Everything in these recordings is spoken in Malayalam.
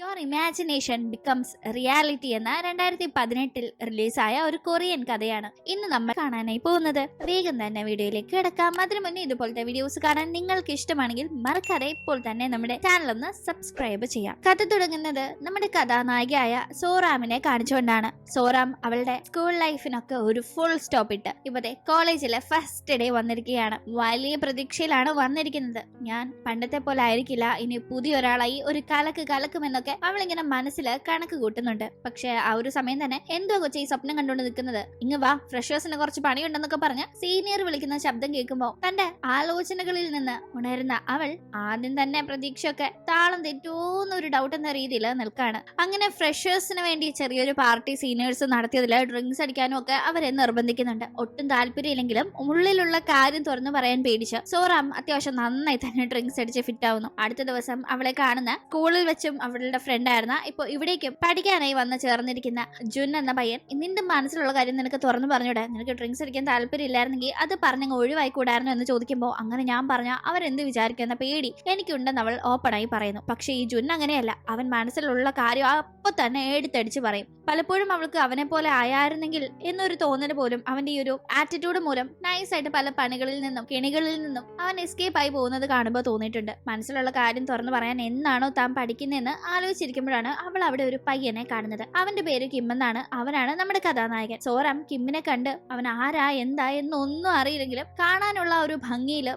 യുവർ ഇമാജിനേഷൻ ബിക്കംസ് റിയാലിറ്റി എന്ന 2018 റിലീസായ ഒരു കൊറിയൻ കഥയാണ് ഇന്ന് നമ്മൾ കാണാനായി പോകുന്നത്. വേഗം തന്നെ വീഡിയോയിലേക്ക് കിടക്കാം. അതിനു മുന്നേ ഇതുപോലത്തെ വീഡിയോസ് കാണാൻ നിങ്ങൾക്ക് ഇഷ്ടമാണെങ്കിൽ മറക്കാതെ ഇപ്പോൾ തന്നെ നമ്മുടെ ചാനൽ ഒന്ന് സബ്സ്ക്രൈബ് ചെയ്യാം. കഥ തുടങ്ങുന്നത് നമ്മുടെ കഥാനായികയായ സോറാമിനെ കാണിച്ചുകൊണ്ടാണ്. സോറാം അവളുടെ സ്കൂൾ ലൈഫിനൊക്കെ ഒരു ഫുൾ സ്റ്റോപ്പ് ഇട്ട് ഇപ്പത്തെ കോളേജിലെ ഫസ്റ്റ് ഡേ വന്നിരിക്കുകയാണ്. വലിയ പ്രതീക്ഷയിലാണ് വന്നിരിക്കുന്നത്. ഞാൻ പണ്ടത്തെ പോലെ ആയിരിക്കില്ല, ഇനി പുതിയൊരാളായി ഒരു കലക്കുമെന്നൊക്കെ അവളിങ്ങനെ മനസ്സിൽ കണക്ക് കൂട്ടുന്നുണ്ട്. പക്ഷെ ആ ഒരു സമയം തന്നെ എന്തോ കൊച്ചി സ്വപ്നം കണ്ടുകൊണ്ട് നിൽക്കുന്നത്. ഇങ്ങ് വാ, ഫ്രഷേഴ്സിന് കുറച്ച് പണിയുണ്ടെന്നൊക്കെ പറഞ്ഞ് സീനിയർ വിളിക്കുന്ന ശബ്ദം കേൾക്കുമ്പോൾ തന്റെ ആലോചനകളിൽ നിന്ന് ഉണരുന്ന അവൾ ആദ്യം തന്നെ പ്രതീക്ഷയൊക്കെ താളം തെറ്റോന്നൊരു ഡൗട്ട് എന്ന രീതിയിൽ നിൽക്കാണ്. അങ്ങനെ ഫ്രഷേഴ്സിന് വേണ്ടി ചെറിയൊരു പാർട്ടി സീനിയേഴ്സ് നടത്തിയതിൽ ഡ്രിങ്ക്സ് അടിക്കാനും ഒക്കെ അവരെ നിർബന്ധിക്കുന്നുണ്ട്. ഒട്ടും താല്പര്യമില്ലെങ്കിലും ഉള്ളിലുള്ള കാര്യം തുറന്നു പറയാൻ പേടിച്ച് സോറാം അത്യാവശ്യം നന്നായി തന്നെ ഡ്രിങ്ക്സ് അടിച്ച് ഫിറ്റ് ആവുന്നു. അടുത്ത ദിവസം അവളെ കാണുന്ന സ്കൂളിൽ വെച്ചും അവളുടെ ഫ്രണ്ട് ആയിരുന്ന ഇപ്പൊ ഇവിടേക്കും പഠിക്കാനായി വന്ന് ചേർന്നിരിക്കുന്ന ജുൻ എന്ന പയ്യൻ, നിന്റെ മനസ്സിലുള്ള കാര്യം നിനക്ക് തുറന്നു പറഞ്ഞൂടെ, നിനക്ക് ഡ്രിങ്ക്സ് അടിക്കാൻ താല്പര്യമില്ലായിരുന്നെങ്കിൽ അത് പറഞ്ഞങ്ങ് ഒഴിവായിക്കൂടായിരുന്നു എന്ന് ചോദിക്കുമ്പോൾ അങ്ങനെ ഞാൻ പറഞ്ഞ അവരെന്ത് വിചാരിക്കുന്ന പേടി എനിക്കുണ്ടെന്ന് അവൾ ഓപ്പണായി പറയുന്നു. പക്ഷെ ഈ ജുൻ അങ്ങനെയല്ല. അവൻ മനസ്സിലുള്ള കാര്യം അപ്പൊ തന്നെ എടുത്തടിച്ച് പറയും. പലപ്പോഴും അവൾക്ക് അവനെ പോലെ ആയായിരുന്നെങ്കിൽ എന്നൊരു തോന്നൽ പോലും അവന്റെ ഈ ഒരു ആറ്റിറ്റ്യൂഡ് മൂലം നൈസായിട്ട് പല പണികളിൽ നിന്നും കെണികളിൽ നിന്നും അവൻ എസ്കേപ്പ് ആയി പോകുന്നത് കാണുമ്പോൾ തോന്നിയിട്ടുണ്ട്. മനസ്സിലുള്ള കാര്യം തുറന്നു പറയാൻ എന്നാണോ താൻ പഠിക്കുന്നതെന്ന് ആലോചിച്ചിരിക്കുമ്പോഴാണ് അവൾ അവിടെ ഒരു പയ്യനെ കാണുന്നത്. അവന്റെ പേര് കിം എന്നാണ്. അവനാണ് നമ്മുടെ കഥാനായകൻ. സോറാം കിമ്മിനെ കണ്ട് അവൻ ആരാ എന്താ എന്നൊന്നും അറിയില്ലെങ്കിലും കാണാനുള്ള ഒരു ഭംഗിയിൽ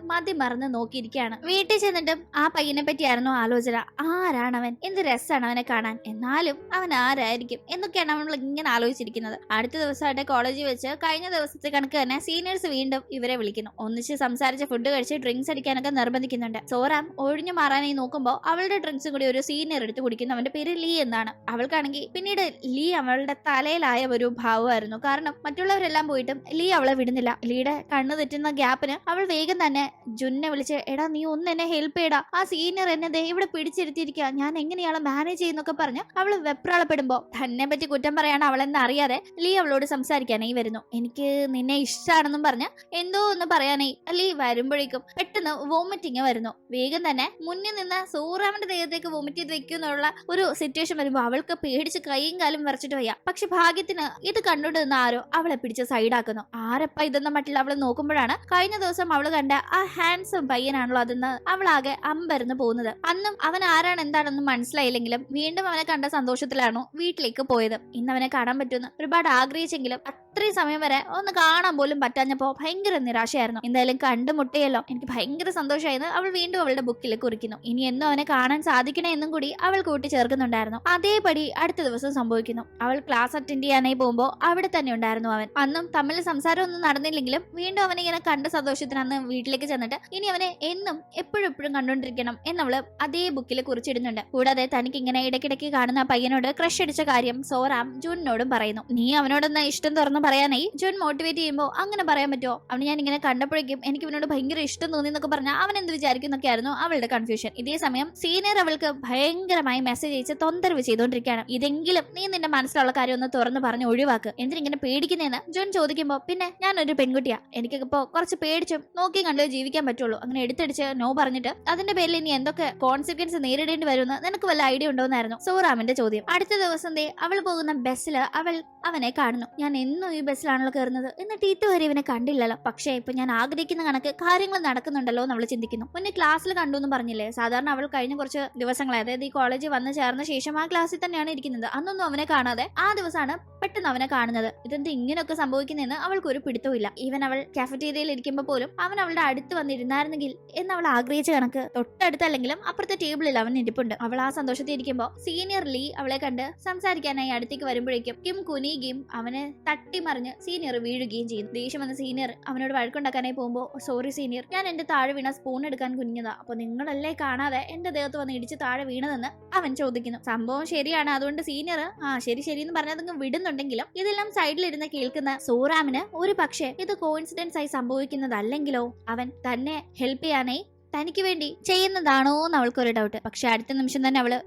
മറന്ന് നോക്കിയിരിക്കുകയാണ്. വീട്ടിൽ ചെന്നിട്ടും ആ പയ്യനെ പറ്റിയായിരുന്നു ആലോചന. ആരാണവൻ, എന്ത് രസമാണ് അവനെ കാണാൻ, എന്നാലും അവൻ ആരായിരിക്കും എന്നൊക്കെയാണ് നമ്മൾ ഇങ്ങനെ ആലോചിച്ചിരിക്കുന്നത്. അടുത്ത ദിവസമായിട്ട് കോളേജിൽ വെച്ച് കഴിഞ്ഞ ദിവസത്തെ കണക്ക് തന്നെ സീനിയേഴ്സ് വീണ്ടും ഇവരെ വിളിക്കുന്നു. ഒന്നിച്ച് സംസാരിച്ച് ഫുഡ് കഴിച്ച് ഡ്രിങ്ക്സ് അടിക്കാനൊക്കെ നിർബന്ധിക്കുന്നുണ്ട്. സോറാം ഒഴിഞ്ഞു മാറാനായി നോക്കുമ്പോൾ അവളുടെ ഡ്രിങ്ക്സും കൂടി ഒരു സീനിയർ എടുത്ത് കുടിക്കുന്നു. അവന്റെ പേര് ലീ എന്നാണ്. അവൾക്കാണെങ്കിൽ പിന്നീട് ലീ അവളുടെ തലയിലായ ഒരു ഭാവമായിരുന്നു. കാരണം മറ്റുള്ളവരെല്ലാം പോയിട്ടും ലീ അവളെ വിടുന്നില്ല. ലീയുടെ കണ്ണു തെറ്റുന്ന ഗ്യാപ്പിന് അവൾ വേഗം തന്നെ ജുന്നെ വിളിച്ച്, എടാ നീ ഒന്ന് എന്നെ ഹെൽപ്പ് ചെയ്യടാ, ആ സീനിയർ എന്നെ ഇവിടെ പിടിച്ചിരുത്തിയിരിക്കുക, ഞാൻ എങ്ങനെയാളെ മാനേജ് ചെയ്യുന്നൊക്കെ പറഞ്ഞ് അവൾ വെപ്രാളപ്പെടുമ്പോ തന്നെ പറ്റി കുറ്റം പറയാണ് അവളെന്ന് അറിയാതെ ലീ അവളോട് സംസാരിക്കാനായി വരുന്നു. എനിക്ക് നിന്നെ ഇഷ്ടമാണെന്നും പറഞ്ഞ് എന്തോ ഒന്ന് പറയാനായി ലീ വരുമ്പോഴേക്കും പെട്ടെന്ന് വോമിറ്റിങ് വരുന്നു. വേഗം തന്നെ മുന്നിൽ നിന്ന് സോറാമിന്റെ ദേഹത്തേക്ക് വോമിറ്റ് ചെയ്ത് വെക്കുന്നുള്ള ഒരു സിറ്റുവേഷൻ വരുമ്പോൾ അവൾക്ക് പേടിച്ച് കൈയും കാലും വരച്ചിട്ട് വയ്യ. പക്ഷെ ഭാഗ്യത്തിന് ഇത് കണ്ടുകൊണ്ട് നിന്ന് ആരോ അവളെ പിടിച്ച് സൈഡാക്കുന്നു. ആരപ്പ ഇതെന്ന മട്ടിൽ അവളെ നോക്കുമ്പോഴാണ് കഴിഞ്ഞ ദിവസം അവള് കണ്ട ആ ഹാൻസം പയ്യനാണല്ലോ അതെന്ന് അവളാകെ അമ്പരന്ന് പോകുന്നത്. അന്നും അവൻ ആരാണ് എന്താണെന്ന് മനസ്സിലായില്ലെങ്കിലും വീണ്ടും അവനെ കണ്ട സന്തോഷത്തിലാണോ വീട്ടിലേക്ക് പോയത്. ഇന്ന് അവനെ കാണാൻ പറ്റുമെന്ന് ഒരുപാട് ആഗ്രഹിച്ചെങ്കിലും അത്രയും സമയം വരെ ഒന്ന് കാണാൻ പോലും പറ്റാഞ്ഞപ്പോ ഭയങ്കര നിരാശയായിരുന്നു. എന്തായാലും കണ്ടുമുട്ടിയല്ലോ, എനിക്ക് ഭയങ്കര സന്തോഷമായിരുന്നു. അവൾ വീണ്ടും അവളുടെ ബുക്കിൽ കുറിക്കുന്നു. ഇനി എന്നും അവനെ കാണാൻ സാധിക്കണേ എന്നും കൂടി അവൾ കൂട്ടി ചേർക്കുന്നുണ്ടായിരുന്നു. അതേപടി അടുത്ത ദിവസം സംഭവിക്കുന്നു. അവൾ ക്ലാസ് അറ്റൻഡ് ചെയ്യാനായി പോകുമ്പോൾ അവിടെ തന്നെ ഉണ്ടായിരുന്നു അവൻ. അന്നും തമ്മിൽ സംസാരം ഒന്നും നടന്നില്ലെങ്കിലും വീണ്ടും അവനെ ഇങ്ങനെ കണ്ട സന്തോഷത്തിന് അന്ന് വീട്ടിലേക്ക് ചെന്നിട്ട് ഇനി അവനെ എന്നും എപ്പോഴും കണ്ടോണ്ടിരിക്കണം എന്നവള് അതേ ബുക്കിൽ കുറിച്ചിടുന്നുണ്ട്. കൂടാതെ തനിക്ക് ഇങ്ങനെ ഇടയ്ക്കിടയ്ക്ക് കാണുന്ന പയ്യനോട് ക്രഷ് അടിച്ച കാര്യം സോറാം ജുനോടും പറയുന്നു. നീ അവനോടൊന്ന് ഇഷ്ടം തുറന്ന് പറയാനായി ജുൻ മോട്ടിവേറ്റ് ചെയ്യുമ്പോൾ അങ്ങനെ പറയാൻ പറ്റുമോ, അവന് ഞാൻ ഇങ്ങനെ കണ്ടപ്പോഴേക്കും എനിക്ക് ഇവനോട് ഭയങ്കര ഇഷ്ടം തോന്നി എന്നൊക്കെ പറഞ്ഞാൽ അവൻ എന്ത് വിചാരിക്കുന്നൊക്കെയായിരുന്നു അവളുടെ കൺഫ്യൂഷൻ. ഇതേ സമയം സീനിയർ അവൾക്ക് ഭയങ്കരമായി മെസ്സേജ് അയച്ച് തൊന്തരവ് ചെയ്തുകൊണ്ടിരിക്കുകയാണ്. ഇതെങ്കിലും നീ നിന്റെ മനസ്സിലുള്ള കാര്യം ഒന്ന് തുറന്ന് പറഞ്ഞ് ഒഴിവാക്ക്, എന്തിനിങ്ങനെ പേടിക്കുന്നതെന്ന് ജുൻ ചോദിക്കുമ്പോൾ, പിന്നെ ഞാനൊരു പെൺകുട്ടിയാ, എനിക്കിപ്പോ കുറച്ച് പേടിച്ചും നോക്കി കണ്ടോ ജീവിക്കാൻ പറ്റുള്ളൂ, അങ്ങനെ എടുത്തടിച്ച് നോ പറഞ്ഞിട്ട് അതിന്റെ പേരിൽ ഇനി എന്തൊക്കെ കോൺസിക്വൻസ് നേരിടേണ്ടി വരുമെന്ന് നിനക്ക് വല്ല ഐഡിയ ഉണ്ടോന്നായിരുന്നു സോറാമിന്റെ ചോദ്യം. അടുത്ത ദിവസം അവൾ പോകുന്ന ബസ്സില് അവൾ അവനെ കാണുന്നു. ഞാൻ എന്നും ഈ ബസ്സിലാണല്ലോ കയറുന്നത്, എന്നിട്ട് ഇതുവരെ ഇവനെ കണ്ടില്ലല്ലോ. പക്ഷേ ഇപ്പൊ ഞാൻ ആഗ്രഹിക്കുന്ന കണക്ക് കാര്യങ്ങൾ നടക്കുന്നുണ്ടല്ലോ എന്ന് അവൾ ചിന്തിക്കുന്നു. മുന്നേ ക്ലാസ്സിൽ കണ്ടു എന്ന് പറഞ്ഞില്ലേ, സാധാരണ അവൾ കഴിഞ്ഞ കുറച്ച് ദിവസങ്ങളായി, അതായത് ഈ കോളേജിൽ വന്ന് ചേർന്ന ശേഷം ആ ക്ലാസ്സിൽ തന്നെയാണ് ഇരിക്കുന്നത്. അന്നൊന്നും അവനെ കാണാതെ ആ ദിവസമാണ് പെട്ടെന്ന് അവനെ കാണുന്നത്. ഇതെന്ത് ഇങ്ങനെയൊക്കെ സംഭവിക്കുന്നതെന്ന് അവൾക്ക് ഒരു പിടുത്തമില്ല. ഈവൻ അവൾ കാഫറ്റീരിയയിൽ ഇരിക്കുമ്പോൾ പോലും അവൻ അവളുടെ അടുത്ത് വന്നിരുന്നായിരുന്നെങ്കിൽ എന്ന് അവൾ ആഗ്രഹിച്ച കണക്ക് തൊട്ടടുത്തല്ലെങ്കിലും അപ്പുറത്തെ ടേബിളിൽ അവൻ ഇരിപ്പുണ്ട്. അവൾ ആ സന്തോഷത്തിൽ ഇരിക്കുമ്പോൾ സീനിയർ ലീ അവളെ കണ്ട് സംസാരിക്കാനായി അടുത്തേക്ക് വരുമ്പോഴേക്കും കിം കുനിയുകയും അവനെ തട്ടിമറിഞ്ഞ് സീനിയർ വീഴുകയും ചെയ്യുന്നു. ദേഷ്യം വന്ന സീനിയർ അവനോട് വഴക്കുണ്ടാക്കാനായി പോകുമ്പോൾ, സോറി സീനിയർ, ഞാൻ എന്റെ താഴെ വീണ സ്പൂൺ എടുക്കാൻ കുനിഞ്ഞതാ, അപ്പൊ നിങ്ങളല്ലേ കാണാതെ എന്റെ ദേഹത്ത് വന്ന് ഇടിച്ച് താഴെ വീണതെന്ന് അവൻ ചോദിക്കുന്നു. സംഭവം ശരിയാണ്, അതുകൊണ്ട് സീനിയർ ശരി എന്ന് പറഞ്ഞതങ്ങ് വിടുന്നുണ്ടെങ്കിലും ഇതെല്ലാം സൈഡിലിരുന്ന് കേൾക്കുന്ന സോറാമിന് ഒരു പക്ഷേ ഇത് കോയിൻസിഡൻസ് ആയി സംഭവിക്കുന്നതല്ലെങ്കിലോ, അവൻ തന്നെ ഹെൽപ്പ് ചെയ്യാനായി തനിക്ക് വേണ്ടി ചെയ്യുന്നതാണോ എന്ന് അവൾക്കൊരു ഡൗട്ട്. പക്ഷെ അടുത്ത നിമിഷം തന്നെ അവള്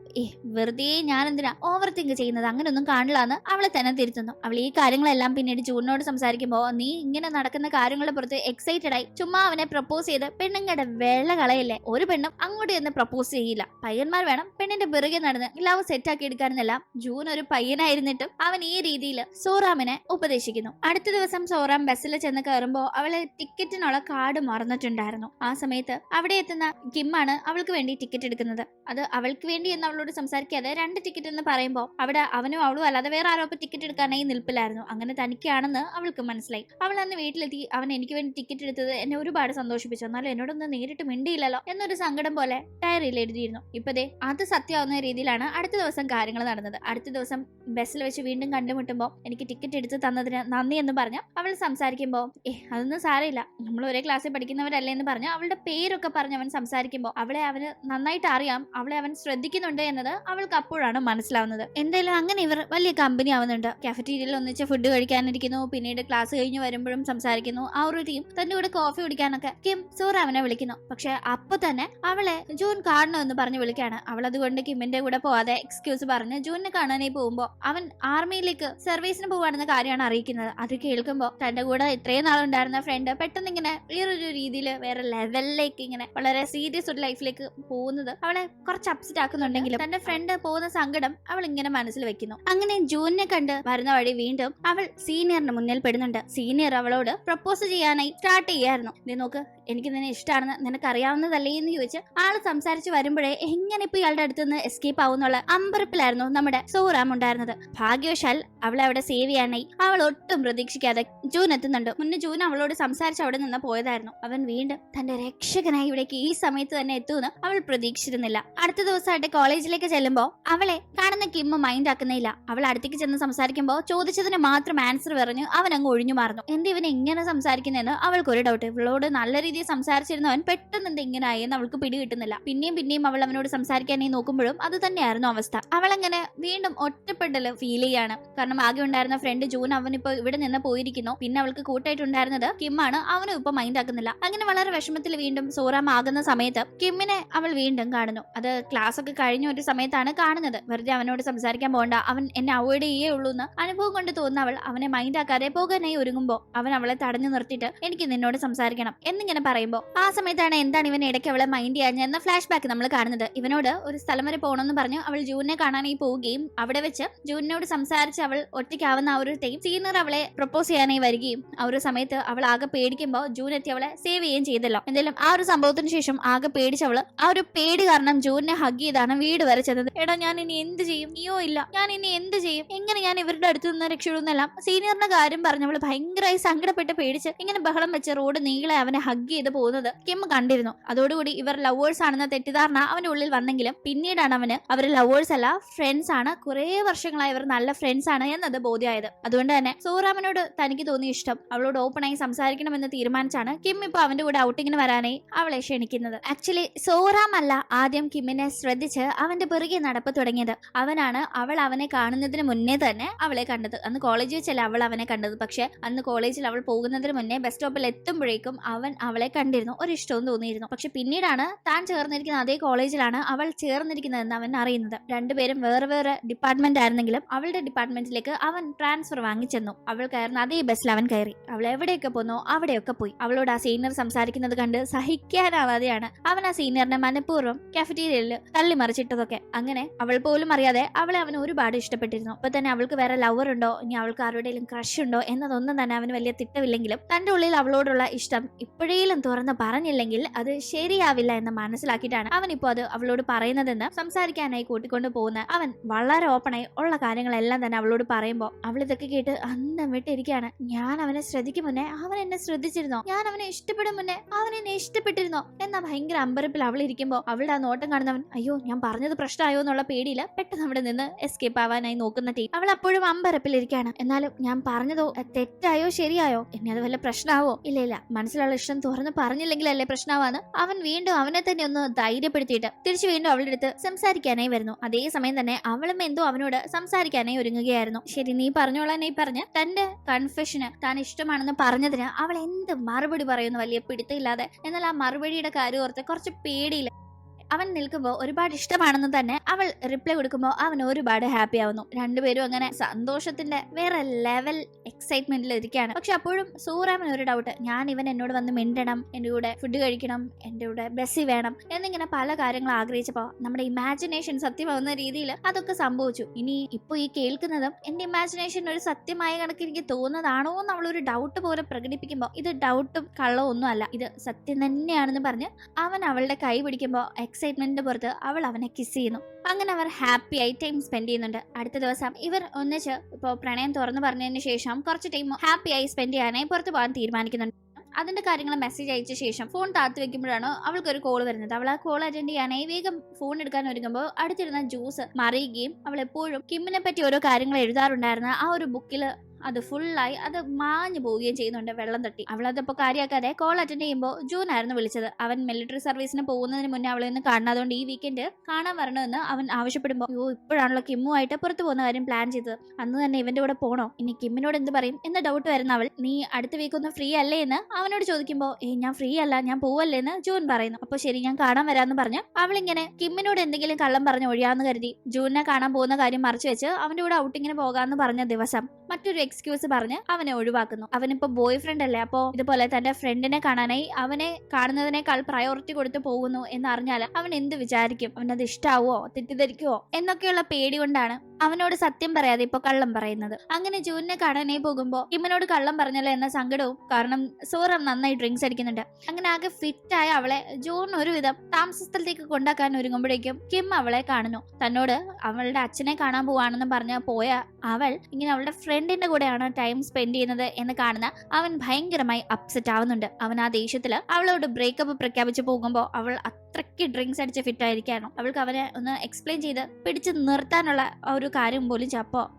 വെറുതെ ഞാൻ എന്തിനാ ഓവർ തിങ്ക് ചെയ്യുന്നത്, അങ്ങനെയൊന്നും കാണില്ലാന്ന് അവളെ തന്നെ തിരുത്തുന്നു. അവൾ ഈ കാര്യങ്ങളെല്ലാം പിന്നീട് ജൂണിനോട് സംസാരിക്കുമ്പോ നീ ഇങ്ങനെ നടക്കുന്ന കാര്യങ്ങളുടെ പുറത്ത് എക്സൈറ്റഡ് ആയി ചുമ്മാ അവനെ പ്രപ്പോസ് ചെയ്ത് പെണ്ണുങ്ങളുടെ വെള്ള കളയല്ലേ. ഒരു പെണ്ണും അങ്ങോട്ട് ചെന്ന് പ്രപ്പോസ് ചെയ്യില്ല, പയ്യന്മാർ വേണം പെണ്ണിന്റെ പിറകെ നടന്ന് ലവ് സെറ്റ് ആക്കി എടുക്കാനെന്നെല്ലാം ജൂൺ ഒരു പയ്യനായിരുന്നിട്ടും അവൻ ഈ രീതിയിൽ സോറാമിനെ ഉപദേശിക്കുന്നു. അടുത്ത ദിവസം സോറാം ബസ്സിൽ ചെന്ന് കയറുമ്പോ അവള് ടിക്കറ്റിനുള്ള കാർഡ് മറന്നിട്ടുണ്ടായിരുന്നു. ആ സമയത്ത് അവിടെ എത്തുന്ന കിമ്മാണ് അവൾക്ക് വേണ്ടി ടിക്കറ്റ് എടുക്കുന്നത്. അത് അവൾക്ക് വേണ്ടി എന്ന് അവളോട് സംസാരിക്കാതെ 2 ടിക്കറ്റ് എന്ന് പറയുമ്പോൾ അവിടെ അവനും അവളും അല്ലാതെ വേറെ ആരോ ടിക്കറ്റ് എടുക്കാനായി നിൽപ്പിലായിരുന്നു. അങ്ങനെ തനിക്കാണെന്ന് അവൾക്ക് മനസ്സിലായി. അവൾ അന്ന് വീട്ടിലെത്തി അവൻ എനിക്ക് വേണ്ടി ടിക്കറ്റ് എടുത്തത് എന്നെ ഒരുപാട് സന്തോഷിപ്പിച്ചു, എന്നാലും എന്നോടൊന്നും നേരിട്ട് മിണ്ടിയില്ലല്ലോ എന്നൊരു സങ്കടം പോലെ ഡയറിയിൽ എഴുതിയിരുന്നു. ഇപ്പതേ അത് സത്യമാവുന്ന രീതിയിലാണ് അടുത്ത ദിവസം കാര്യങ്ങൾ നടന്നത്. അടുത്ത ദിവസം ബസ്സിൽ വെച്ച് വീണ്ടും കണ്ടുമുട്ടുമ്പോൾ എനിക്ക് ടിക്കറ്റ് എടുത്ത് തന്നതിന് നന്ദി എന്ന് പറഞ്ഞ അവൾ സംസാരിക്കുമ്പോൾ അതൊന്നും സാരമില്ല, നമ്മൾ ഒരേ ക്ലാസ്സിൽ പഠിക്കുന്നവരല്ലേ എന്ന് പറഞ്ഞ് അവളുടെ പേരൊക്കെ പറഞ്ഞ് അവൻ സംസാരിക്കുമ്പോൾ അവളെ അവന് നന്നായിട്ട് അറിയാം, അവളെ അവൻ ശ്രദ്ധിക്കുന്നുണ്ട് എന്നത് അവൾക്ക് അപ്പോഴാണ് മനസ്സിലാവുന്നത്. എന്തായാലും അങ്ങനെ ഇവർ വലിയ കമ്പനി ആവുന്നുണ്ട്. കാഫറ്റീരിയയിൽ ഒന്നിച്ച് ഫുഡ് കഴിക്കാനിരിക്കുന്നു, പിന്നീട് ക്ലാസ് കഴിഞ്ഞ് വരുമ്പോഴും സംസാരിക്കുന്നു. ആ ഒരു ടീം തന്റെ കൂടെ കോഫി കുടിക്കാനൊക്കെ കിം സോറാമിനെ വിളിക്കുന്നു. പക്ഷെ അപ്പൊ തന്നെ അവളെ ജൂൺ കാണണം എന്ന് പറഞ്ഞ് വിളിക്കാണ്. അവൾ അതുകൊണ്ട് കിമ്മിന്റെ കൂടെ പോവാതെ എക്സ്ക്യൂസ് പറഞ്ഞ് ജൂണിനെ കാണാനായി പോകുമ്പോ അവൻ ആർമിയിലേക്ക് സർവീസിന് പോവാണെന്ന കാര്യമാണ് അറിയിക്കുന്നത്. അത് കേൾക്കുമ്പോ തന്റെ കൂടെ ഇത്രയും നാളുണ്ടായിരുന്ന ഫ്രണ്ട് പെട്ടെന്ന് ഇങ്ങനെ വേറൊരു രീതിയിൽ വേറെ ലെവലിലേക്ക് ഇങ്ങനെ വളരെ സീരിയസ് ഒരു ലൈഫിലേക്ക് പോകുന്നത് അവളെ കുറച്ച് അപ്സെറ്റ് ആക്കുന്നുണ്ടെങ്കിലും തന്റെ ഫ്രണ്ട് പോകുന്ന സങ്കടം അവൾ ഇങ്ങനെ മനസ്സിൽ വെക്കുന്നു. അങ്ങനെ ജൂണിനെ കണ്ട് വരുന്ന വഴി വീണ്ടും അവൾ സീനിയറിന് മുന്നിൽ പെടുന്നുണ്ട്. സീനിയർ അവളോട് പ്രപ്പോസ് ചെയ്യാനായി സ്റ്റാർട്ട് ചെയ്യായിരുന്നു. നീ നോക്ക്, എനിക്ക് നിന്നെ ഇഷ്ടമാണെന്ന് നിനക്ക് അറിയാവുന്നതല്ലേ എന്ന് ചോദിച്ച് ആള് സംസാരിച്ച് വരുമ്പോഴേ എങ്ങനെ ഇപ്പൊ ഇയാളുടെ അടുത്തുനിന്ന് എസ്കേപ്പ് ആവുന്നുള്ള അമ്പരപ്പിലായിരുന്നു നമ്മുടെ സോറാം ഉണ്ടായിരുന്നത്. ഭാഗ്യവശാൽ അവളെ അവിടെ സേവ് ചെയ്യാനായി അവൾ ഒട്ടും പ്രതീക്ഷിക്കാതെ ജൂൺ എത്തുന്നുണ്ട്. മുന്നേ ജൂൺ അവളോട് സംസാരിച്ച് അവിടെ നിന്ന് പോയതായിരുന്നു. അവൻ വീണ്ടും തന്റെ രക്ഷകനായി ഇവിടേക്ക് ഈ സമയത്ത് തന്നെ എത്തുമെന്ന് അവൾ പ്രതീക്ഷിച്ചിരുന്നില്ല. അടുത്ത ദിവസമായിട്ട് കോളേജിലേക്ക് ചെല്ലുമ്പോൾ അവളെ കാണുന്ന കിമ്മ മൈൻഡ് ആക്കുന്നില്ല. അവൾ അടുത്തേക്ക് ചെന്ന് സംസാരിക്കുമ്പോൾ ചോദിച്ചതിന് മാത്രം ആൻസർ പറഞ്ഞു അവൻ അങ്ങ് ഒഴിഞ്ഞു മാറുന്നു. എന്ത് ഇവൻ എങ്ങനെ സംസാരിക്കുന്നതെന്ന് അവൾക്കൊരു ഡൗട്ട്. ഇവളോട് നല്ല രീതിയിൽ സംസാരിച്ചിരുന്നവൻ പെട്ടെന്ന് എന്ത് ഇങ്ങനെ ആയെന്ന് അവൾക്ക് പിടി കിട്ടുന്നില്ല. പിന്നെയും അവൾ അവനോട് സംസാരിക്കാനായി നോക്കുമ്പോഴും അത് തന്നെയായിരുന്നു അവസ്ഥ. അവളങ്ങനെ വീണ്ടും ഒറ്റപ്പെടൽ ഫീൽ ചെയ്യാണ്. കാരണം ആകെ ഉണ്ടായിരുന്ന ഫ്രണ്ട് ജൂൺ അവനിപ്പോ ഇവിടെ നിന്ന് പോയിരിക്കുന്നു. പിന്നെ അവൾക്ക് കൂട്ടായിട്ടുണ്ടായിരുന്നത് കിമ്മാണ്. അവനും ഇപ്പൊ മൈൻഡ് ആക്കുന്നില്ല. അങ്ങനെ വളരെ വിഷമത്തിൽ വീണ്ടും സോറാം ആകുന്ന സമയത്ത് കിമ്മിനെ അവൾ വീണ്ടും കാണുന്നു. അത് ക്ലാസ് ഒക്കെ കഴിഞ്ഞ ഒരു സമയത്താണ് കാണുന്നത്. വെറുതെ അവനോട് സംസാരിക്കാൻ പോകണ്ട, അവൻ എന്നെ അവോയ്ഡ് ചെയ്യേ ഉള്ളൂ എന്ന് അനുഭവം കൊണ്ട് തോന്നുന്ന അവൾ അവനെ മൈൻഡ് ആക്കാതെ പോകാനായി ഒരുങ്ങുമ്പോൾ അവൻ അവളെ തടഞ്ഞു നിർത്തിയിട്ട് എനിക്ക് നിന്നോട് സംസാരിക്കണം എന്നിങ്ങനെ പറയുമ്പോൾ ആ സമയത്താണ് എന്താണ് ഇവൻ ഇടയ്ക്ക് അവളെ മൈൻഡ് ചെയ്യാൻ എന്ന ഫ്ലാഷ് ബാക്ക് നമ്മൾ കാണുന്നത്. ഇവനോട് ഒരു സ്ഥലം വരെ പോകണമെന്ന് പറഞ്ഞു അവൾ ജൂണിനെ കാണാനായി പോവുകയും അവിടെ വെച്ച് ജൂണിനോട് സംസാരിച്ച് അവൾ ഒറ്റയ്ക്കാവുന്ന ആ ഒരു ടൈം സീനിയർ അവളെ പ്രപ്പോസ് ചെയ്യാനായി വരികയും ആ ഒരു സമയത്ത് അവൾ ആകെ പേടിക്കുമ്പോൾ ജൂൺ എത്തി അവളെ സേവ് ചെയ്യുകയും ചെയ്തല്ലോ. എന്തായാലും ആ ഒരു സംഭവത്തിന് ശേഷം ആകെ പേടിച്ചവള് ആ ഒരു പേടി കാരണം ജൂണിനെ ഹഗ് ചെയ്താണ് വീട് വരെ ചെന്നത്. എടാ ഞാൻ ഇനി എന്ത് ചെയ്യും, നീയോ ഇല്ല, ഞാൻ ഇനി എന്ത് ചെയ്യും, എങ്ങനെ ഞാൻ ഇവരുടെ അടുത്ത് നിന്ന് രക്ഷപ്പെടുന്നെല്ലാം സീനിയറിന്റെ കാര്യം പറഞ്ഞവള് ഭയങ്കരമായി സങ്കടപ്പെട്ട് പേടിച്ച് ഇങ്ങനെ ബഹളം വെച്ച് റോഡ് നീളെ അവനെ ഹഗ് ചെയ്ത് പോകുന്നത് കിം കണ്ടിരുന്നു. അതോടുകൂടി ഇവർ ലവേഴ്സ് ആണെന്ന തെറ്റിദ്ധാരണ അവന്റെ ഉള്ളിൽ വന്നെങ്കിലും പിന്നീടാണ് അവന് അവർ ലവേഴ്സ് അല്ല ഫ്രണ്ട്സ് ആണ്, കുറെ വർഷങ്ങളായി ഇവർ നല്ല ഫ്രണ്ട്സ് ആണ് എന്നത് ബോധ്യമായത്. അതുകൊണ്ട് തന്നെ സോറാമിനോട് തനിക്ക് തോന്നിയ ഇഷ്ടം അവളോട് ഓപ്പണായി സംസാരിക്കണമെന്ന് തീരുമാനിച്ചാണ് കിം ഇപ്പൊ അവന്റെ കൂടെ ഔട്ടിങ്ങിന് വരാനായി അവളെ ക്ഷണിക്കുന്നത്. ആക്ച്വലി സോറാം അല്ല ആദ്യം കിമ്മിനെ ശ്രദ്ധിച്ച് അവന്റെ പിറകെ നടപ്പ് തുടങ്ങിയത്. അവനാണ് അവൾ അവനെ കാണുന്നതിന് മുന്നേ തന്നെ അവളെ കണ്ടത്. അന്ന് കോളേജിൽ വെച്ചല്ല അവൾ അവനെ കണ്ടത്. പക്ഷെ അന്ന് കോളേജിൽ അവൾ പോകുന്നതിന് മുന്നേ ബസ് സ്റ്റോപ്പിൽ എത്തുമ്പോഴേക്കും അവൻ അവളെ കണ്ടിരുന്നു, ഒരു ഇഷ്ടവും തോന്നിയിരുന്നു. പക്ഷെ പിന്നീടാണ് താൻ ചേർന്നിരിക്കുന്ന അതേ കോളേജിലാണ് അവൾ ചേർന്നിരിക്കുന്നതെന്ന് അവൻ അറിയുന്നത്. രണ്ടുപേരും വേറെ വേറെ ഡിപ്പാർട്ട്മെന്റ് ആയിരുന്നെങ്കിലും അവളുടെ ഡിപ്പാർട്ട്മെന്റിലേക്ക് അവൻ ട്രാൻസ്ഫർ വാങ്ങിച്ചെന്നു. അവൾ കയറുന്ന അതേ ബസ്സിൽ അവൻ കയറി. അവൾ എവിടെയൊക്കെ പോന്നോ അവിടെയൊക്കെ പോയി. അവളോട് ആ സീനിയർ സംസാരിക്കുന്നത് കണ്ട് സഹിക്കാനാവാതെയാണ് അവൻ ആ സീനിയറിനെ മനഃപൂർവ്വം കാഫറ്റീരിയയിൽ തള്ളിമറിച്ചിട്ടതൊക്കെ. അങ്ങനെ അവൾ പോലും അറിയാതെ അവളെ അവന് ഒരുപാട് ഇഷ്ടപ്പെട്ടിരുന്നു. അപ്പൊ തന്നെ അവൾക്ക് വേറെ ലവർ ഉണ്ടോ, ഇനി അവൾക്ക് ആരുടെയും ക്രഷ് ഉണ്ടോ എന്നതൊന്നും തന്നെ അവന് വലിയ തിട്ടമില്ലെങ്കിലും തന്റെ ഉള്ളിൽ അവളോടുള്ള ഇഷ്ടം ഇപ്പോഴേലും തുറന്ന് പറഞ്ഞില്ലെങ്കിൽ അത് ശരിയാവില്ല എന്ന് മനസ്സിലാക്കിയിട്ടാണ് അവൻ ഇപ്പോൾ അത് അവളോട് പറയുന്നതെന്ന് സംസാരിക്കാനായി കൂട്ടിക്കൊണ്ട് പോകുന്ന അവൻ വളരെ ഓപ്പണായി ഉള്ള കാര്യങ്ങളെല്ലാം തന്നെ അവളോട് പറയുമ്പോൾ അവൾ ഇതൊക്കെ കേട്ട് അന്തം വിട്ടിരിക്കുകയാണ്. ഞാൻ അവനെ ശ്രദ്ധിക്കും മുന്നേ അവൻ എന്നെ ശ്രദ്ധിച്ചിരുന്നോ, ഞാൻ അവനെ ഇഷ്ടപ്പെടും മുന്നേ അവൻ എന്നെ ഇഷ്ടപ്പെട്ടിരുന്നോ എന്ന ഭയങ്കര അമ്പരപ്പിൽ അവൾ ഇരിക്കുമ്പോൾ അവളുടെ ആ നോട്ടം കാണുന്നവൻ അയ്യോ ഞാൻ പറഞ്ഞത് പ്രശ്നമായോ എന്നുള്ള പേടിയില്ല പെട്ടെന്ന് അവിടെ നിന്ന് എസ്കേപ്പ് ആവാനായി നോക്കുന്ന ടീം. അവൾ അപ്പോഴും അമ്പരപ്പിലിരിക്കുകയാണ്. എന്നാലും ഞാൻ പറഞ്ഞതോ തെറ്റായോ ശരിയായോ, എന്നെ അത് വല്ല പ്രശ്നമാവോ, ഇല്ല മനസ്സിലുള്ള ഇഷ്ടം തുറന്നു അതൊന്നും പറഞ്ഞില്ലെങ്കിലല്ലേ പ്രശ്നമാന്ന് അവൻ വീണ്ടും അവനെ തന്നെ ഒന്ന് ധൈര്യപ്പെടുത്തിയിട്ട് തിരിച്ചു വീണ്ടും അവളുടെ അടുത്ത് സംസാരിക്കാനായി വരുന്നു. അതേസമയം തന്നെ അവളും എന്തോ അവനോട് സംസാരിക്കാനായി ഒരുങ്ങുകയായിരുന്നു. ശരി, നീ പറഞ്ഞോളാനായി പറഞ്ഞ് തന്റെ കൺഫെഷന് താൻ ഇഷ്ടമാണെന്ന് പറഞ്ഞതിന് അവൾ എന്ത് മറുപടി പറയുന്നു വലിയ പിടുത്തമില്ലാതെ. എന്നാൽ ആ മറുപടിയുടെ കാര്യം ഓർത്ത് കുറച്ച് പേടിയില്ല അവൻ നിൽക്കുമ്പോൾ ഒരുപാട് ഇഷ്ടമാണെന്ന് തന്നെ അവൾ റിപ്ലൈ കൊടുക്കുമ്പോൾ അവൻ ഒരുപാട് ഹാപ്പി ആവുന്നു. രണ്ടുപേരും അങ്ങനെ സന്തോഷത്തിന്റെ വേറെ ലെവൽ എക്സൈറ്റ്മെന്റിൽ ഇരിക്കുകയാണ്. പക്ഷെ അപ്പോഴും സൂറാമിന് ഒരു ഡൗട്ട്, ഞാൻ ഇവൻ എന്നോട് വന്ന് മിണ്ടണം, എന്റെ കൂടെ ഫുഡ് കഴിക്കണം, എന്റെ കൂടെ ബസ്സി വേണം എന്നിങ്ങനെ പല കാര്യങ്ങൾ ആഗ്രഹിച്ചപ്പോ നമ്മുടെ ഇമാജിനേഷൻ സത്യമാവുന്ന രീതിയിൽ അതൊക്കെ സംഭവിച്ചു. ഇനി ഇപ്പൊ ഈ കേൾക്കുന്നതും എന്റെ ഇമാജിനേഷൻ ഒരു സത്യമായ കണക്ക് എനിക്ക് തോന്നുന്നതാണോ എന്ന് അവളൊരു ഡൗട്ട് പോലെ പ്രകടിപ്പിക്കുമ്പോൾ ഇത് ഡൗട്ടും കള്ളവും ഒന്നും അല്ല, ഇത് സത്യം തന്നെയാണെന്ന് പറഞ്ഞ് അവൻ അവളുടെ കൈ പിടിക്കുമ്പോൾ എക്സൈറ്റ്മെന്റിന്റെ പുറത്ത് അവൾ അവനെ കിസ് ചെയ്യുന്നു. അങ്ങനെ അവർ ഹാപ്പി ആയി ടൈം സ്പെൻഡ് ചെയ്യുന്നുണ്ട്. അടുത്ത ദിവസം ഇവർ ഒന്നിച്ച് ഇപ്പോൾ പ്രണയം തുറന്നു പറഞ്ഞതിന് ശേഷം കുറച്ച് ടൈം ഹാപ്പി ആയി സ്പെൻഡ് ചെയ്യാനായി പുറത്തു പോകാൻ തീരുമാനിക്കുന്നുണ്ട്. അതിന്റെ കാര്യങ്ങൾ മെസ്സേജ് അയച്ച ശേഷം ഫോൺ താത്തു വെക്കുമ്പോഴാണ് അവൾക്കൊരു കോൾ വരുന്നത്. അവൾ ആ കോൾ അറ്റൻഡ് ചെയ്യാനായി വേഗം ഫോൺ എടുക്കാൻ ഒരുങ്ങുമ്പോൾ അടുത്തിരുന്ന ജ്യൂസ് മറിയുകയും അവൾ എപ്പോഴും കിമ്മിനെ പറ്റി ഓരോ കാര്യങ്ങൾ എഴുതാറുണ്ടായിരുന്ന ആ ഒരു ബുക്കിൽ അത് ഫുള്ളായി അത് മാഞ്ഞു പോവുകയും ചെയ്യുന്നുണ്ട് വെള്ളം തട്ടി. അവളതിപ്പോ കാര്യമാക്കാതെ കോൾ അറ്റൻഡ് ചെയ്യുമ്പോൾ ജൂൻ ആയിരുന്നു വിളിച്ചത്. അവൻ മിലിറ്ററി സർവീസിന് പോകുന്നതിന് മുന്നേ അവളെ ഒന്ന് കാണാതുകൊണ്ട് ഈ വീക്കെൻഡ് കാണാൻ വരണമെന്ന് അവൻ ആവശ്യപ്പെടുമ്പോൾ ഇപ്പോഴാണല്ലോ കിമ്മുമായിട്ട് പുറത്തു പോകുന്ന കാര്യം പ്ലാൻ ചെയ്തത്, അന്ന് തന്നെ ഇവന്റെ കൂടെ പോണോ, ഇനി കിമ്മിനോട് എന്ത് പറയും എന്ന ഡൗട്ട് വരുന്ന അവൾ നീ അടുത്ത വീക്ക് ഒന്ന് ഫ്രീ അല്ലേ എന്ന് അവനോട് ചോദിക്കുമ്പോൾ ഞാൻ ഫ്രീ അല്ല, ഞാൻ പോവല്ലേ എന്ന് ജൂൻ പറയുന്നു. അപ്പൊ ശരി, ഞാൻ കാണാൻ വരാന്ന് പറഞ്ഞ് അവളിങ്ങനെ കിമ്മിനോട് എന്തെങ്കിലും കള്ളം പറഞ്ഞ് ഒഴിയാന്ന് കരുതി ജൂനിനെ കാണാൻ പോകുന്ന കാര്യം മറച്ചു വെച്ച് അവന്റെ കൂടെ ഔട്ടിങ്ങിന് പോകാന്ന് പറഞ്ഞ ദിവസം മറ്റൊരു എക്സ്ക്യൂസ് പറഞ്ഞ് അവനെ ഒഴിവാക്കുന്നു. അവനിപ്പോ ബോയ് ഫ്രണ്ട് അല്ലേ, അപ്പോ ഇതുപോലെ തന്റെ ഫ്രണ്ടിനെ കാണാനായി അവനെ കാണുന്നതിനേക്കാൾ പ്രയോറിറ്റി കൊടുത്ത് പോകുന്നു എന്നറിഞ്ഞാൽ അവൻ എന്ത് വിചാരിക്കും, അവനത് ഇഷ്ടാവോ തെറ്റിദ്ധരിക്കുവോ എന്നൊക്കെയുള്ള പേടി കൊണ്ടാണ് അവനോട് സത്യം പറയാതെ ഇപ്പൊ കള്ളം പറയുന്നത്. അങ്ങനെ ജൂനിനെ കാണാനായി പോകുമ്പോ കിമ്മിനോട് കള്ളം പറഞ്ഞല്ലോ എന്ന സങ്കടവും, കാരണം സൂറം നന്നായി ഡ്രിങ്ക്സ് അടിക്കുന്നുണ്ട്. അങ്ങനെ ആകെ ഫിറ്റായ അവളെ ജൂൺ ഒരുവിധം താമസ സ്ഥലത്തേക്ക് കൊണ്ടാക്കാൻ ഒരുങ്ങുമ്പോഴേക്കും കിം അവളെ കാണുന്നു. തന്നോട് അവളുടെ അച്ഛനെ കാണാൻ പോവാണെന്ന് പറഞ്ഞ പോയ അവൾ ഇങ്ങനെ അവളുടെ ഫ്രണ്ടിന്റെ കൂടെയാണ് ടൈം സ്പെൻഡ് ചെയ്യുന്നത് എന്ന് കാണുന്ന അവൻ ഭയങ്കരമായി അപ്സെറ്റ് ആവുന്നുണ്ട്. അവൻ ആ ദേഷ്യത്തില് അവളോട് ബ്രേക്കപ്പ് പ്രഖ്യാപിച്ചു പോകുമ്പോൾ അവൾ അത്രയ്ക്ക് ഡ്രിങ്ക്സ് അടിച്ച് ഫിറ്റ് ആയിരിക്കാണ്. അവൾക്ക് അവനെ ഒന്ന് എക്സ്പ്ലെയിൻ ചെയ്ത് പിടിച്ചു നിർത്താനുള്ള ഒരു കാര്യം പോലും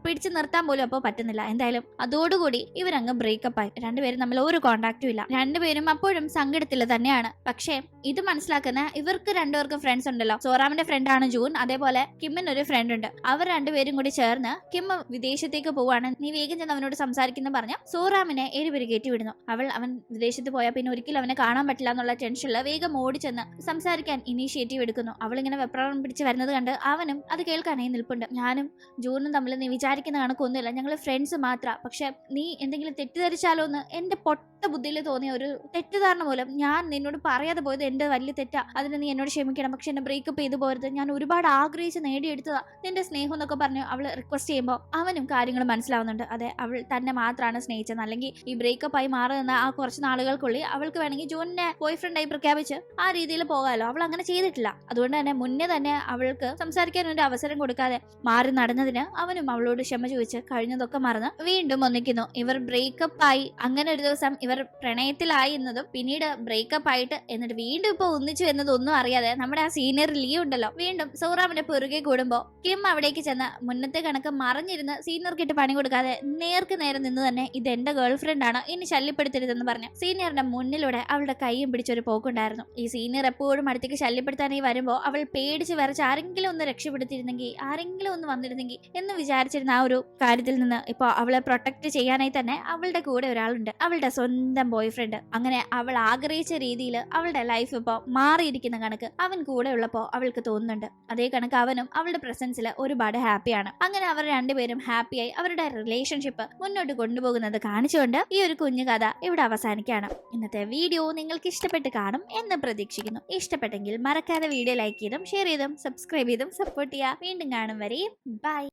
പിടിച്ചു നിർത്താൻ പോലും അപ്പോ പറ്റുന്നില്ല. എന്തായാലും അതോടുകൂടി ഇവരങ്ങ് ബ്രേക്കപ്പ് ആയി. രണ്ടുപേരും തമ്മിൽ ഒരു കോണ്ടാക്റ്റും ഇല്ല. രണ്ടുപേരും അപ്പോഴും സങ്കടത്തിൽ തന്നെയാണ്. പക്ഷേ ഇത് മനസ്സിലാക്കുന്ന ഇവർക്ക് രണ്ടുപേർക്കും ഫ്രണ്ട്സ് ഉണ്ടല്ലോ. സോറാമിന്റെ ഫ്രണ്ടാണ് ജൂൺ, അതേപോലെ കിമ്മിന് ഒരു ഫ്രണ്ട് ഉണ്ട്. അവർ രണ്ടുപേരും കൂടി ചേർന്ന് കിം വിദേശത്തേക്ക് പോവാണ്, നീ വേഗം ചെന്ന് അവനോട് സംസാരിക്കുന്ന പറഞ്ഞ സോറാമിനെ ഏഴുപേര് കയറ്റി വിടുന്നു. അവൻ വിദേശത്ത് പോയാൽ പിന്നെ ഒരിക്കലും അവനെ കാണാൻ പറ്റില്ല എന്നുള്ള ടെൻഷനിൽ വേഗം ഓടി ചെന്ന് സംസാരിക്കാൻ ഇനീഷ്യേറ്റീവ് എടുക്കുന്നു. അവളിങ്ങനെ വെപ്രാളം പിടിച്ച് വരുന്നത് കണ്ട് അവനും അത് കേൾക്കാനായി നിൽപ്പുണ്ട്. ഞാനും ജൂനും തമ്മിൽ നീ വിചാരിക്കുന്ന കണക്കൊന്നുമില്ല, ഞങ്ങൾ ഫ്രണ്ട്സ് മാത്രം. പക്ഷെ നീ എന്തെങ്കിലും തെറ്റിദ്ധരിച്ചാലോ എന്ന് എന്റെ പൊട്ട ബുദ്ധിയിൽ തോന്നിയ ഒരു തെറ്റിദ്ധാരണ മൂലം ഞാൻ നിന്നോട് പറയാതെ പോയത് എന്റെ വലിയ തെറ്റാ, അതിന് നീ എന്നോട് ക്ഷമിക്കണം. പക്ഷെ എന്നെ ബ്രേക്കപ്പ് ചെയ്തു പോരുത്, ഞാൻ ഒരുപാട് ആഗ്രഹിച്ച് നേടിയെടുത്തതാ നിന്റെ സ്നേഹം എന്നൊക്കെ പറഞ്ഞു അവൾ റിക്വസ്റ്റ് ചെയ്യുമ്പോൾ അവനും കാര്യങ്ങൾ മനസ്സിലാവുന്നുണ്ട്. അതെ, അവൾ തന്നെ മാത്രമാണ് സ്നേഹിച്ചത്, അല്ലെങ്കിൽ ഈ ബ്രേക്കപ്പ് ആയി മാറുന്ന ആ കുറച്ച് നാളുകൾക്കുള്ളിൽ അവൾക്ക് വേണമെങ്കിൽ ജൂനിനെ ബോയ് ഫ്രണ്ടായി പ്രഖ്യാപിച്ച് ആ രീതിയിൽ പോകാമല്ലോ. അവൾ അങ്ങനെ ചെയ്തിട്ടില്ല. അതുകൊണ്ട് തന്നെ മുന്നേ തന്നെ അവൾക്ക് സംസാരിക്കാൻ ഒരു അവസരം കൊടുക്കാതെ മാറി നടന്നതിന് അവനും അവളോട് ക്ഷമ ചോദിച്ച് കഴിഞ്ഞതൊക്കെ മറന്ന് വീണ്ടും ഒന്നിക്കുന്നു. ഇവർ ബ്രേക്കപ്പ് ആയി. അങ്ങനെ ഒരു ദിവസം ഇവർ പ്രണയത്തിലായി എന്നതും പിന്നീട് ബ്രേക്കപ്പ് ആയിട്ട് എന്നിട്ട് വീണ്ടും ഇപ്പൊ ഒന്നിച്ചു എന്നതൊന്നും അറിയാതെ നമ്മുടെ ആ സീനിയർ ലീ ഉണ്ടല്ലോ വീണ്ടും സൗറാമിന്റെ പുറകെ കൂടുമ്പോ കിം അവിടേക്ക് ചെന്ന് മുന്നത്തെ കണക്ക് മറിഞ്ഞിരുന്ന് സീനിയർക്കിട്ട് പണി കൊടുക്കാതെ നേർക്ക് നേരെ നിന്ന് തന്നെ ഇത് എന്റെ ഗേൾ ഫ്രണ്ട് ആണ്, ഇനി ശല്യപ്പെടുത്തരുതെന്ന് പറഞ്ഞ് സീനിയറിന്റെ മുന്നിലൂടെ അവളുടെ കൈയും പിടിച്ചൊരു പോക്കുണ്ടായിരുന്നു. ഈ സീനിയർ എപ്പോഴും അടുത്തേക്ക് ശല്യപ്പെടുത്താനായി വരുമ്പോ അവൾ പേടിച്ച് വരച്ച് ആരെങ്കിലും ഒന്ന് രക്ഷപ്പെടുത്തിയിരുന്നെങ്കിൽ, ആരെങ്കിലും ഒന്ന് വന്നിരുന്നെങ്കിൽ എന്ന് വിചാരിച്ചിരുന്ന ആ ഒരു കാര്യത്തിൽ നിന്ന് ഇപ്പൊ അവളെ പ്രൊട്ടക്ട് ചെയ്യാനായി തന്നെ അവളുടെ കൂടെ ഒരാളുണ്ട്, അവളുടെ സ്വന്തം ബോയ് ഫ്രണ്ട്. അങ്ങനെ അവൾ ആഗ്രഹിച്ച രീതിയിൽ അവളുടെ ലൈഫ് ഇപ്പൊ മാറിയിരിക്കുന്ന കണക്ക് അവൻ കൂടെ ഉള്ളപ്പോ അവൾക്ക് തോന്നുന്നുണ്ട്. അതേ കണക്ക് അവനും അവളുടെ പ്രസൻസിൽ ഒരുപാട് ഹാപ്പിയാണ്. അങ്ങനെ അവർ രണ്ടുപേരും ഹാപ്പിയായി അവരുടെ റിലേഷൻഷിപ്പ് മുന്നോട്ട് കൊണ്ടുപോകുന്നത് കാണിച്ചുകൊണ്ട് ഈ ഒരു കുഞ്ഞു കഥ ഇവിടെ അവസാനിക്കുകയാണ്. ഇന്നത്തെ വീഡിയോ നിങ്ങൾക്ക് ഇഷ്ടപ്പെട്ട് കാണും എന്ന് പ്രതീക്ഷിക്കുന്നു. ഇഷ്ടപ്പെട്ടെങ്കിൽ മറക്കാതെ വീഡിയോ ലൈക്ക് ചെയ്തും ഷെയർ ചെയ്തും സബ്സ്ക്രൈബ് ചെയ്തും സപ്പോർട്ട് ചെയ്യുക. വീണ്ടും കാണും വരെ ബൈ.